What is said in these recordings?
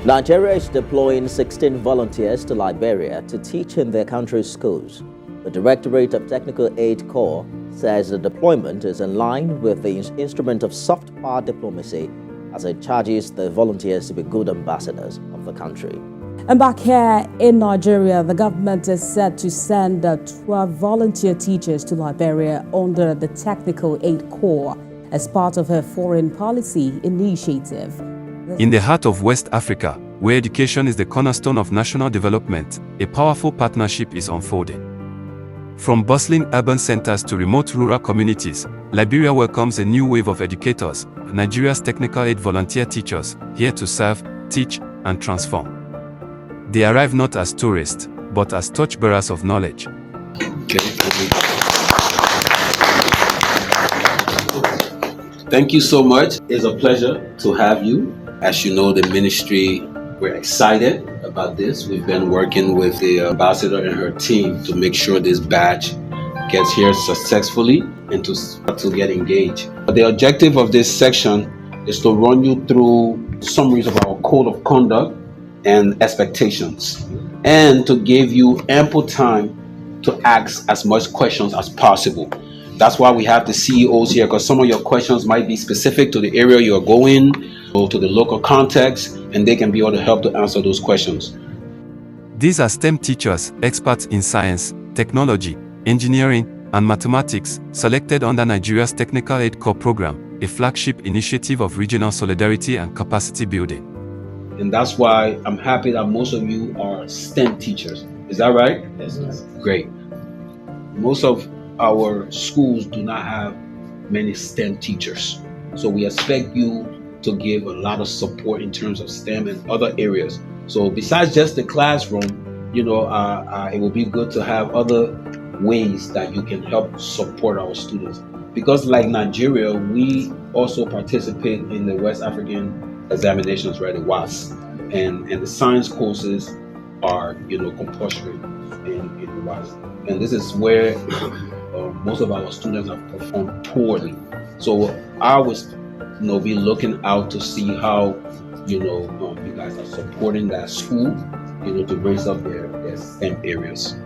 Nigeria is deploying 16 volunteers to Liberia to teach in their country's schools. The Directorate of Technical Aid Corps says the deployment is in line with the instrument of soft power diplomacy as it charges the volunteers to be good ambassadors of the country. And back here in Nigeria, the government is set to send 12 volunteer teachers to Liberia under the Technical Aid Corps as part of her foreign policy initiative. In the heart of West Africa, where education is the cornerstone of national development, a powerful partnership is unfolding. From bustling urban centers to remote rural communities, Liberia welcomes a new wave of educators, Nigeria's technical aid volunteer teachers, here to serve, teach, and transform. They arrive not as tourists, but as torchbearers of knowledge. Thank you so much. It's a pleasure to have you. As you know, the ministry, we're excited about this. We've been working with the ambassador and her team to make sure this batch gets here successfully and to start to get engaged. But the objective of this section is to run you through summaries of our code of conduct and expectations, and to give you ample time to ask as much questions as possible. That's why we have the CEOs here, because some of your questions might be specific to the area you're going or to the local context, and they can be able to help to answer those questions. These are STEM teachers, experts in science, technology, engineering, and mathematics, selected under Nigeria's Technical Aid Corps program, a flagship initiative of regional solidarity and capacity building. And that's why I'm happy that most of you are STEM teachers. Is that right? Yes, sir. Great. Most of our schools do not have many STEM teachers. So we expect you to give a lot of support in terms of STEM and other areas. So besides just the classroom, it will be good to have other ways that you can help support our students. Because like Nigeria, we also participate in the West African examinations, right, the WAS. And the science courses are, compulsory in the WAS. And this is where most of our students have performed poorly. So I was, be looking out to see how, you guys are supporting that school, to raise up their STEM areas.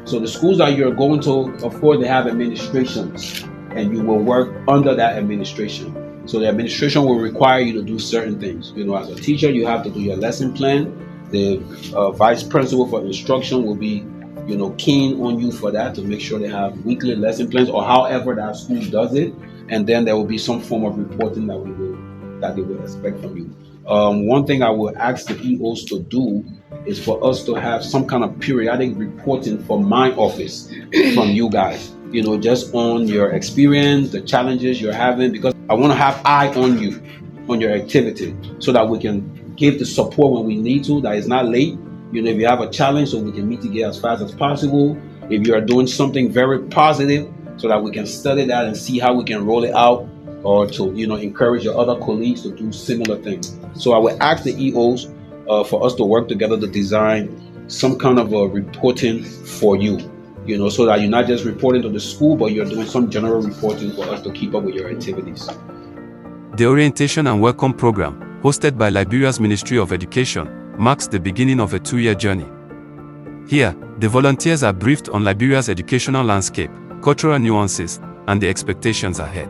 So the schools that you're going to, of course, they have administrations, and you will work under that administration. So the administration will require you to do certain things. As a teacher, you have to do your lesson plan. The vice principal for instruction will be keen on you for that, to make sure they have weekly lesson plans or however that school does it. And then there will be some form of reporting that they will expect from you. One thing I will ask the EOs to do is for us to have some kind of periodic reporting from my office from you guys, just on your experience, the challenges you're having, because I want to have eye on you, on your activity, so that we can give the support when we need to, that is not late. If you have a challenge, so we can mitigate as fast as possible. If you are doing something very positive, so that we can study that and see how we can roll it out, or to encourage your other colleagues to do similar things. So I will ask the EOs for us to work together to design some kind of a reporting for you, so that you're not just reporting to the school, but you're doing some general reporting for us to keep up with your activities. The Orientation and Welcome Program, hosted by Liberia's Ministry of Education, marks the beginning of a 2-year journey. Here, the volunteers are briefed on Liberia's educational landscape, cultural nuances, and the expectations ahead.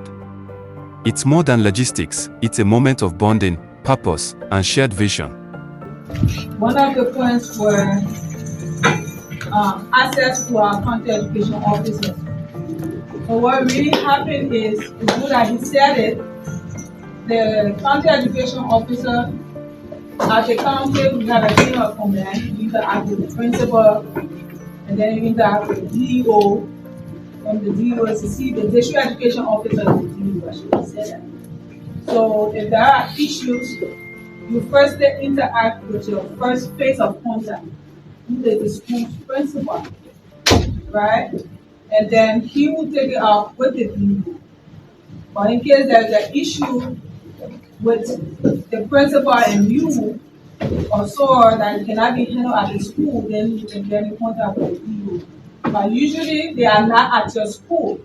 It's more than logistics, it's a moment of bonding, purpose, and shared vision. One of the points were access to our county education officers. So what really happened is, it's good that he said it, the county education officer at the county, we have a chain of command. You interact with the principal, and then you interact with the DEO. From the DEO is the district education officer of the DEO, I should say that. So if there are issues, you first interact with your first phase of contact, who is the school's principal, right? And then he will take it up with the DEO. But in case there's an issue with the principal and you, or so that cannot be handled at the school, then you can get in contact with the DEO. But usually they are not at your school.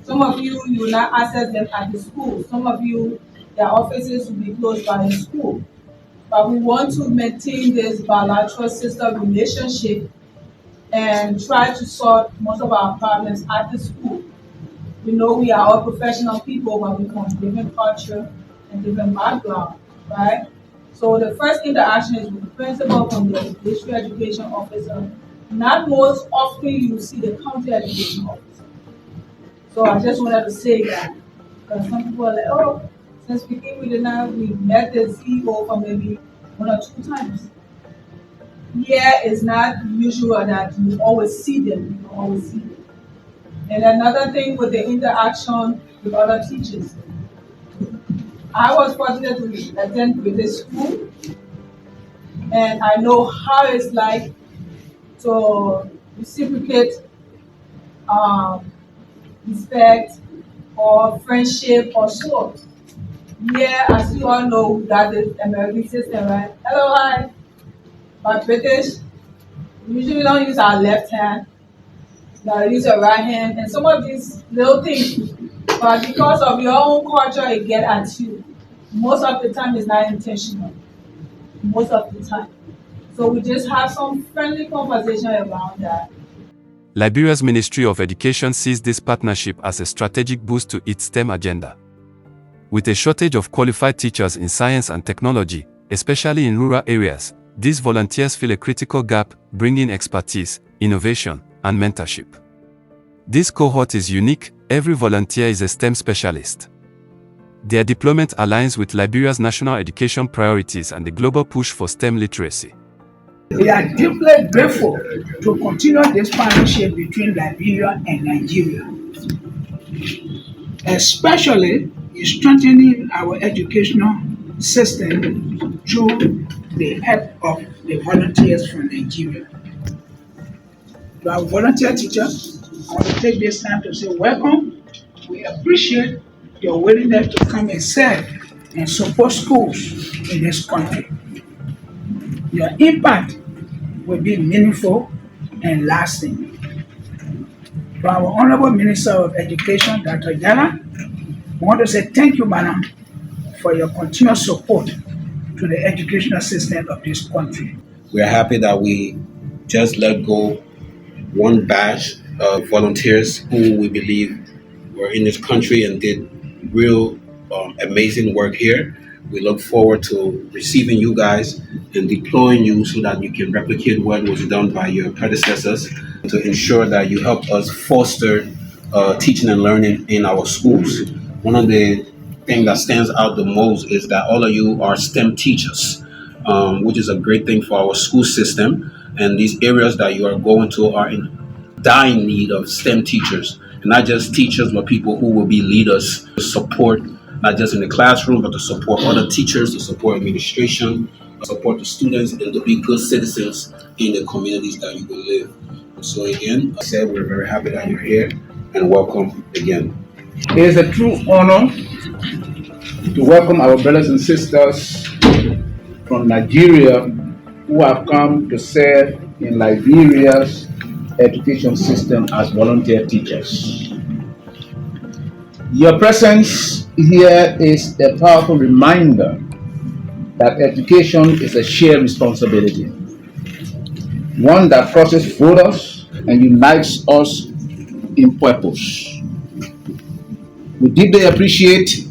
Some of you will not access them at the school. Some of you, their offices will be closed by the school. but we want to maintain this bilateral sister relationship and try to solve most of our problems at the school. We know we are all professional people, but we come from different culture and different background, right? So the first interaction is with the principal from the district education officer. Not most often you see the county education officer. So I just wanted to say that, because some people are like, oh, since we came with it now, we met the CEO for maybe 1 or 2 times. Yeah, it's not usual that you always see them, you don't always see them. And another thing with the interaction with other teachers. I was fortunate to attend with this school, and I know how it's like to reciprocate respect or friendship or so. Yeah, as you all know, we got the American system, right? Hello, hi. But British, we usually don't use our left hand. Now use your right hand, and some of these little things, but because of your own culture, it get at you. Most of the time, it's not intentional. Most of the time, so we just have some friendly conversation around that. Liberia's Ministry of Education sees this partnership as a strategic boost to its STEM agenda. With a shortage of qualified teachers in science and technology, especially in rural areas, these volunteers fill a critical gap, bringing expertise, innovation, and mentorship. This cohort is unique. Every volunteer is a STEM specialist. Their deployment aligns with Liberia's national education priorities and the global push for STEM literacy. We are deeply grateful to continue this partnership between Liberia and Nigeria, especially in strengthening our educational system through the help of the volunteers from Nigeria. To our volunteer teachers, I want to take this time to say welcome. We appreciate your willingness to come and serve and support schools in this country. Your impact will be meaningful and lasting. To our Honorable Minister of Education, Dr. Jana, we want to say thank you, madam, for your continued support to the educational system of this country. We are happy that we just let go one batch of volunteers who we believe were in this country and did real amazing work here. We look forward to receiving you guys and deploying you so that you can replicate what was done by your predecessors to ensure that you help us foster teaching and learning in our schools. One of the things that stands out the most is that all of you are STEM teachers, which is a great thing for our school system. And these areas that you are going to are in dying need of STEM teachers, and not just teachers, but people who will be leaders to support, not just in the classroom, but to support other teachers, to support administration, to support the students, and to be good citizens in the communities that you will live. So again, I said we're very happy that you're here, and welcome again. It is a true honor to welcome our brothers and sisters from Nigeria who have come to serve in Liberia's education system as volunteer teachers. Your presence here is a powerful reminder that education is a shared responsibility, one that crosses borders and unites us in purpose. We deeply appreciate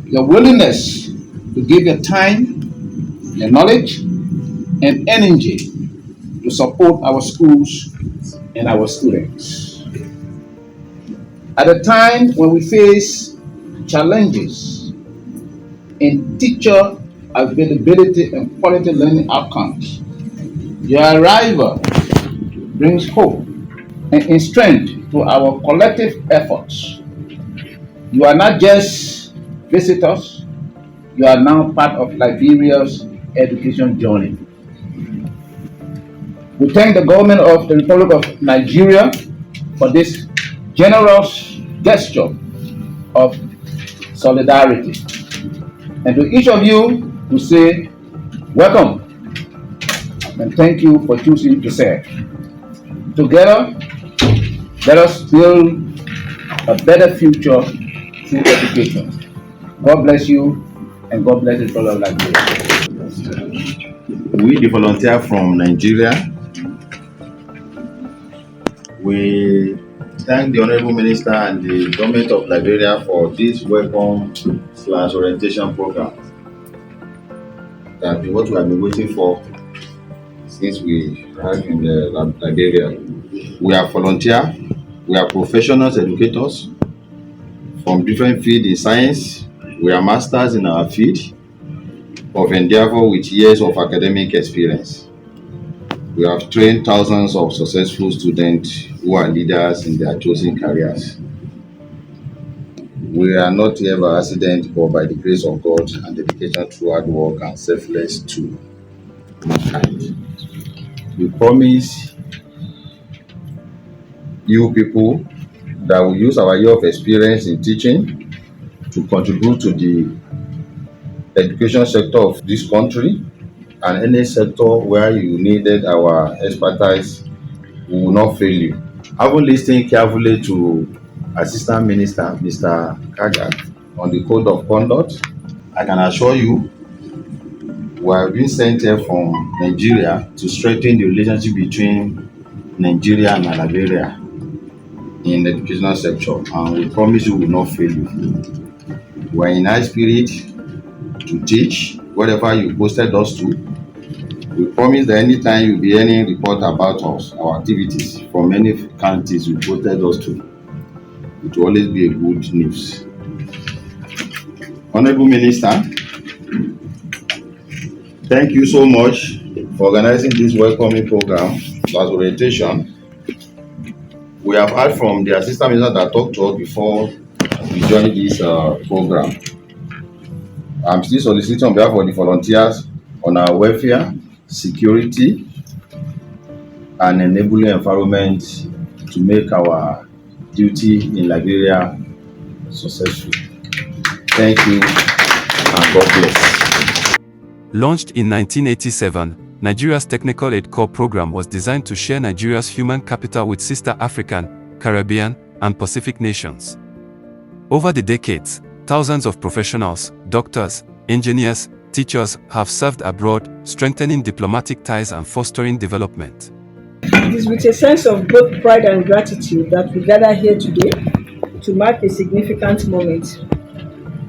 your willingness to give your time, your knowledge, and energy to support our schools and our students. At a time when we face challenges in teacher availability and quality learning outcomes, your arrival brings hope and strength to our collective efforts. You are not just visitors, you are now part of Liberia's education journey. We thank the government of the Republic of Nigeria for this generous gesture of solidarity. And to each of you, we say welcome and thank you for choosing to serve. Together, let us build a better future through education. God bless you, and God bless the Republic of Nigeria. We, the volunteer from Nigeria, we thank the Honorable Minister and the Government of Liberia for this welcome/orientation program. That is what we have been waiting for since we arrived in Liberia. We are volunteer, we are professionals, educators from different fields in science. We are masters in our field of endeavor with years of academic experience. We have trained thousands of successful students who are leaders in their chosen careers. We are not here by accident, but by the grace of God and dedication through hard work and selfless to mankind. We promise you people that will use our year of experience in teaching to contribute to the education sector of this country, and any sector where you needed our expertise, we will not fail you. Having listened carefully to Assistant Minister, Mr. Kaga, on the code of conduct, I can assure you we have been sent here from Nigeria to strengthen the relationship between Nigeria and Liberia in the educational sector, and we promise you we will not fail you. We are in high spirit to teach whatever you posted us to. We promise that anytime you be any report about us, our activities from any counties you posted us to, it will always be a good news. Honorable Minister, thank you so much for organizing this welcoming program as orientation. We have heard from the Assistant Minister that talked to us before we joined this program. I'm still soliciting on behalf of the volunteers on our welfare, security, and enabling environment to make our duty in Liberia successful. Thank you and God bless. Launched in 1987, Nigeria's Technical Aid Corps program was designed to share Nigeria's human capital with sister African, Caribbean, and Pacific nations. Over the decades, thousands of professionals, doctors, engineers, teachers have served abroad, strengthening diplomatic ties and fostering development. It is with a sense of both pride and gratitude that we gather here today to mark a significant moment.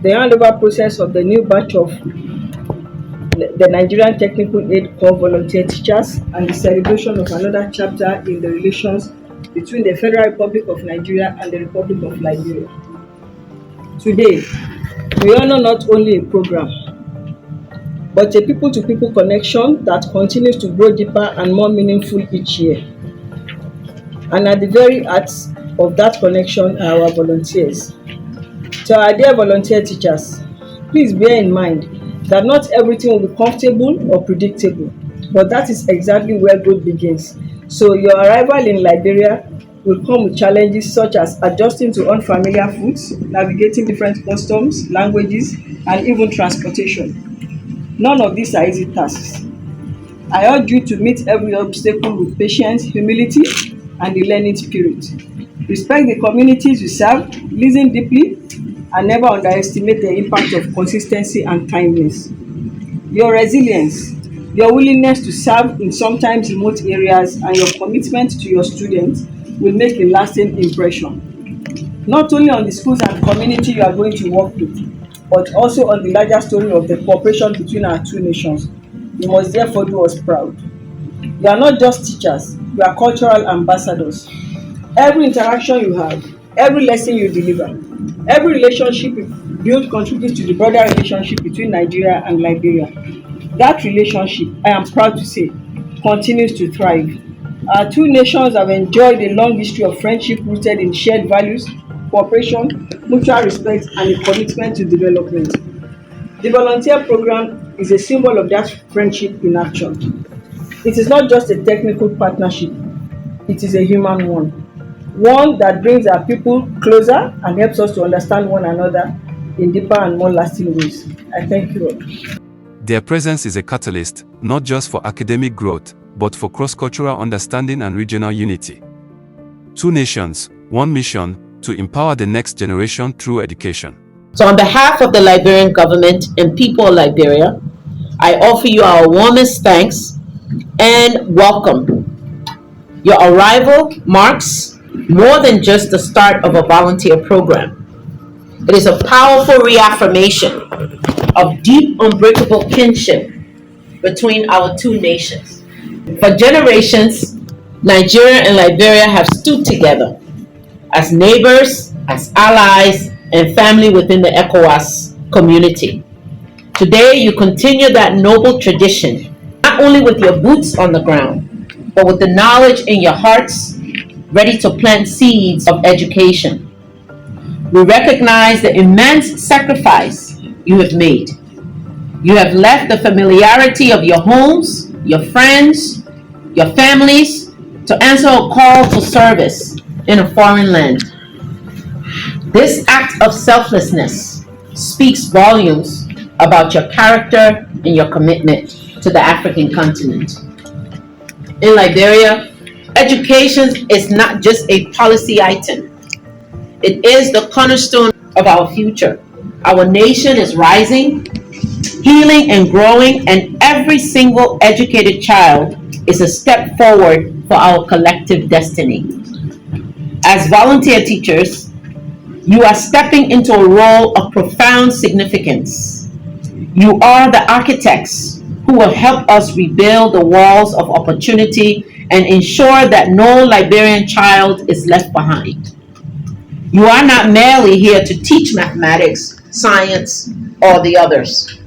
The handover process of the new batch of the Nigerian Technical Aid Corps volunteer teachers and the celebration of another chapter in the relations between the Federal Republic of Nigeria and the Republic of Liberia. Today, we honor not only a program, but a people-to-people connection that continues to grow deeper and more meaningful each year. And at the very heart of that connection are our volunteers. To our dear volunteer teachers, please bear in mind that not everything will be comfortable or predictable, but that is exactly where growth begins. So your arrival in Liberia will come with challenges such as adjusting to unfamiliar foods, navigating different customs, languages, and even transportation. None of these are easy tasks. I urge you to meet every obstacle with patience, humility, and the learning spirit. Respect the communities you serve, listen deeply, and never underestimate the impact of consistency and kindness. Your resilience, your willingness to serve in sometimes remote areas, and your commitment to your students will make a lasting impression, not only on the schools and community you are going to work with, but also on the larger story of the cooperation between our two nations. You must therefore do us proud. You are not just teachers, you are cultural ambassadors. Every interaction you have, every lesson you deliver, every relationship you build contributes to the broader relationship between Nigeria and Liberia. That relationship, I am proud to say, continues to thrive. Our two nations have enjoyed a long history of friendship rooted in shared values, cooperation, mutual respect, and a commitment to development. The volunteer program is a symbol of that friendship in action. It is not just a technical partnership, it is a human one that brings our people closer and helps us to understand one another in deeper and more lasting ways. I thank you all. Their presence is a catalyst, not just for academic growth, but for cross-cultural understanding and regional unity. Two nations, one mission, to empower the next generation through education. So on behalf of the Liberian government and people of Liberia, I offer you our warmest thanks and welcome. Your arrival marks more than just the start of a volunteer program. It is a powerful reaffirmation of deep, unbreakable kinship between our two nations. For generations, Nigeria and Liberia have stood together as neighbors, as allies, and family within the ECOWAS community. Today, you continue that noble tradition, not only with your boots on the ground, but with the knowledge in your hearts, ready to plant seeds of education. We recognize the immense sacrifice you have made. You have left the familiarity of your homes, your friends, your families, to answer a call to service in a foreign land. This act of selflessness speaks volumes about your character and your commitment to the African continent. In Liberia, education is not just a policy item. It is the cornerstone of our future. Our nation is rising, healing and growing, and every single educated child is a step forward for our collective destiny. As volunteer teachers, you are stepping into a role of profound significance. You are the architects who will help us rebuild the walls of opportunity and ensure that no Liberian child is left behind. You are not merely here to teach mathematics, science, or the others.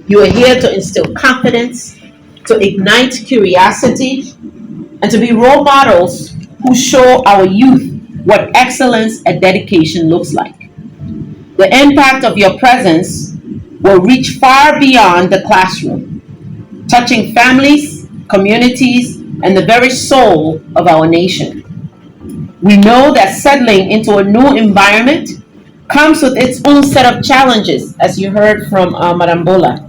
You are here to instill confidence, to ignite curiosity, and to be role models who show our youth what excellence and dedication looks like. The impact of your presence will reach far beyond the classroom, touching families, communities, and the very soul of our nation. We know that settling into a new environment comes with its own set of challenges, as you heard from Madam Bola.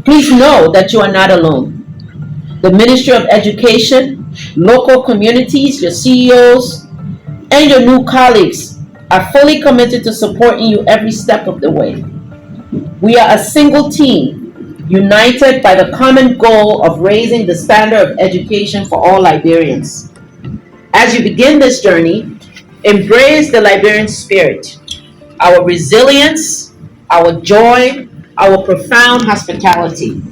Please know that you are not alone. The Ministry of Education, local communities, your CEOs, and your new colleagues are fully committed to supporting you every step of the way. We are a single team, united by the common goal of raising the standard of education for all Liberians. As you begin this journey, embrace the Liberian spirit, our resilience, our joy, our profound hospitality.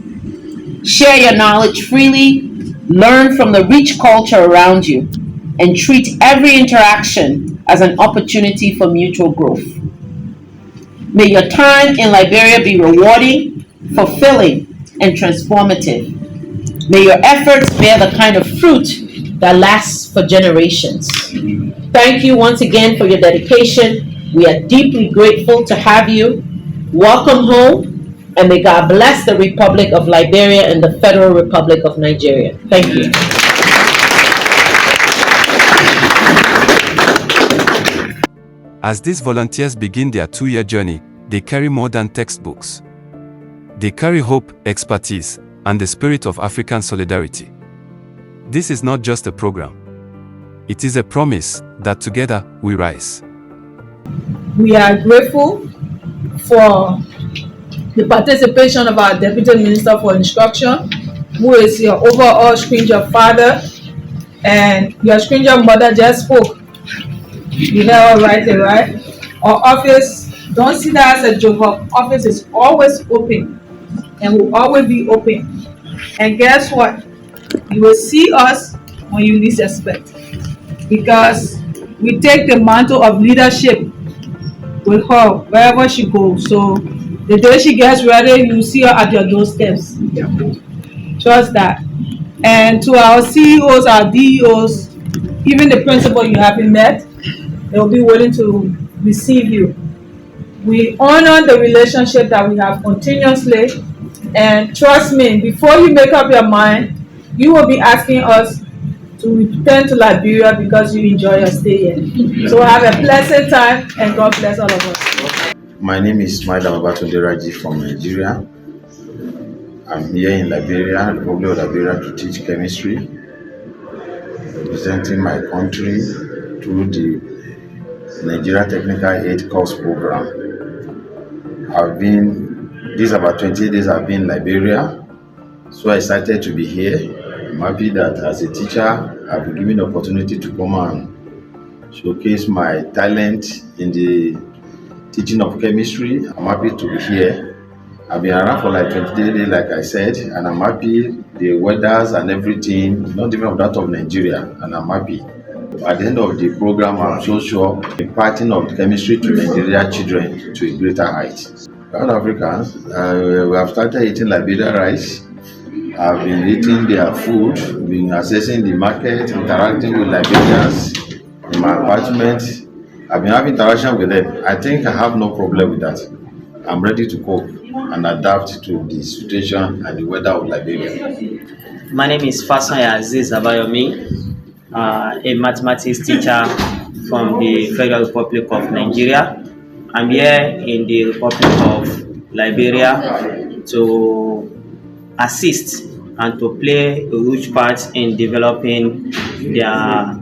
Share your knowledge freely, learn from the rich culture around you, and treat every interaction as an opportunity for mutual growth. May your time in Liberia be rewarding, fulfilling, and transformative. May your efforts bear the kind of fruit that lasts for generations. Thank you once again for your dedication. We are deeply grateful to have you. Welcome home, and may God bless the Republic of Liberia and the Federal Republic of Nigeria. Thank you. As these volunteers begin their 2-year journey, they carry more than textbooks. They carry hope, expertise, and the spirit of African solidarity. This is not just a program. It is a promise that together we rise. We are grateful for the participation of our Deputy Minister for Instruction, who is your overall Stranger father, and your Stranger mother just spoke. You know, right? Our office, don't see that as a joke. Our office is always open and will always be open. And guess what? You will see us when you least expect, because we take the mantle of leadership with her wherever she goes. So the day she gets ready, you will see her at your doorsteps. Trust that. And to our CEOs, our DEOs, even the principal you haven't met, they will be willing to receive you. We honor the relationship that we have continuously, and trust me, before you make up your mind, you will be asking us to return to Liberia because you enjoy your stay here. So have a pleasant time, and God bless all of us. My name is Madam Babatunde Raji from Nigeria. I'm here in Liberia, Republic of Liberia, to teach chemistry, representing my country through the Nigeria Technical Aid Course Program. I've been These about 28 days I've been in Liberia. So excited to be here. I'm happy that as a teacher, I've been given the opportunity to come and showcase my talent in the teaching of chemistry. I'm happy to be here. I've been around for like 28 days, like I said, and I'm happy. The weathers and everything is not different from that of Nigeria, and I'm happy. At the end of the program, I'm so sure imparting of chemistry to Nigeria children to a greater height. South Africans, we have started eating Liberia rice. I've been eating their food, been assessing the market, interacting with Liberians in my apartment. I've been having interaction with them. I think I have no problem with that. I'm ready to cope and adapt to the situation and the weather of Liberia. My name is Fasanya Aziz Abayomi, a mathematics teacher from the Federal Republic of Nigeria. I'm here in the Republic of Liberia to assist and to play a huge part in developing their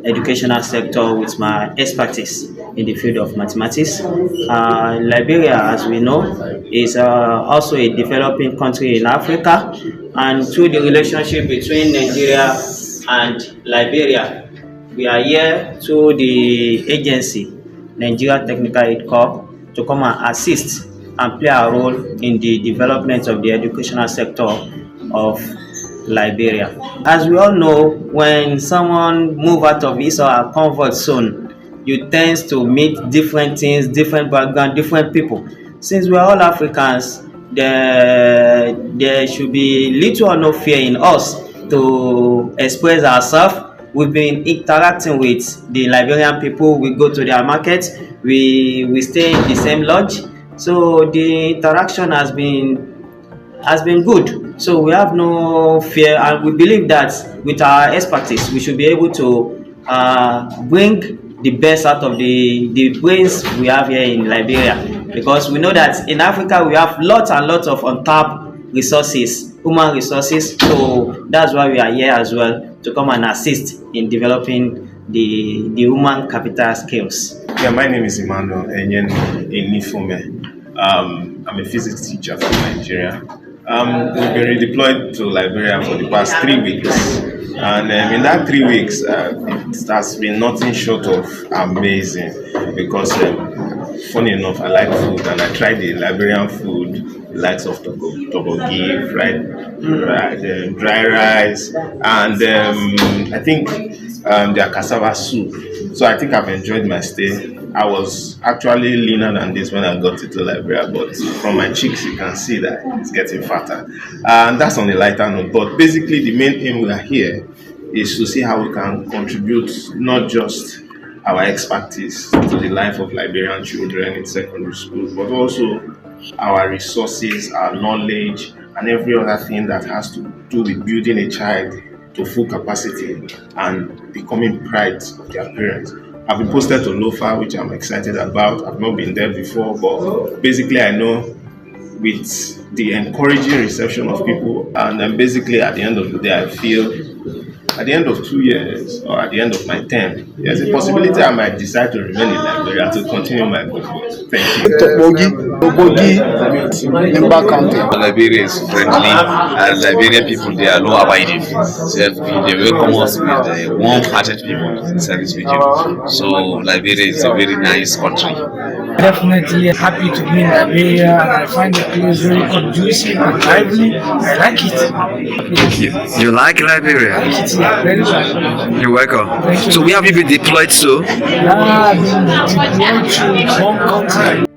educational sector with my expertise in the field of mathematics. Liberia, as we know, is also a developing country in Africa, and through the relationship between Nigeria and Liberia, we are here through the agency, Nigeria Technical Aid Corps, to come and assist and play a role in the development of the educational sector of Liberia. As we all know, when someone moves out of his or her comfort zone, you tend to meet different things, different background, different people. Since we are all Africans, there should be little or no fear in us to express ourselves. We've been interacting with the Liberian people. We go to their markets. We stay in the same lodge. So the interaction has been good. So we have no fear, and we believe that with our expertise, we should be able to bring the best out of the brains we have here in Liberia. Because we know that in Africa we have lots and lots of untapped resources, human resources. So that's why we are here as well, to come and assist in developing the human capital skills. Yeah, my name is Emmanuel Enyen Enifume. I'm a physics teacher from Nigeria. We've been redeployed to Liberia for the past 3 weeks. And in that 3 weeks, it has been nothing short of amazing, because funny enough, I like food, and I tried the Liberian food, the likes of tobogi, fried dry rice, and I think their cassava soup. So I think I've enjoyed my stay. I was actually leaner than this when I got into Liberia, but from my cheeks you can see that it's getting fatter. And that's on a lighter note. But basically the main aim we are here is to see how we can contribute not just our expertise to the life of Liberian children in secondary schools, but also our resources, our knowledge, and every other thing that has to do with building a child to full capacity and becoming pride of their parents. I've been posted to LOFA, which I'm excited about. I've not been there before, but basically I know with the encouraging reception of people, and then basically at the end of the day, I feel at the end of 2 years or at the end of my term, there's a possibility I might decide to remain in Liberia to continue my good work. Thank you. Tobogi, Nimba County. Liberia is friendly, and Liberian people, they are law-abiding. They welcome us with warm-hearted people inside this region. So Liberia is a very nice country. Definitely happy to be in Liberia, and I find the place very conducive and lively. I like it. You like Liberia? I like it, yeah, very much. You're welcome. Thank you. So where have you been deployed to? I've been deployed to home country.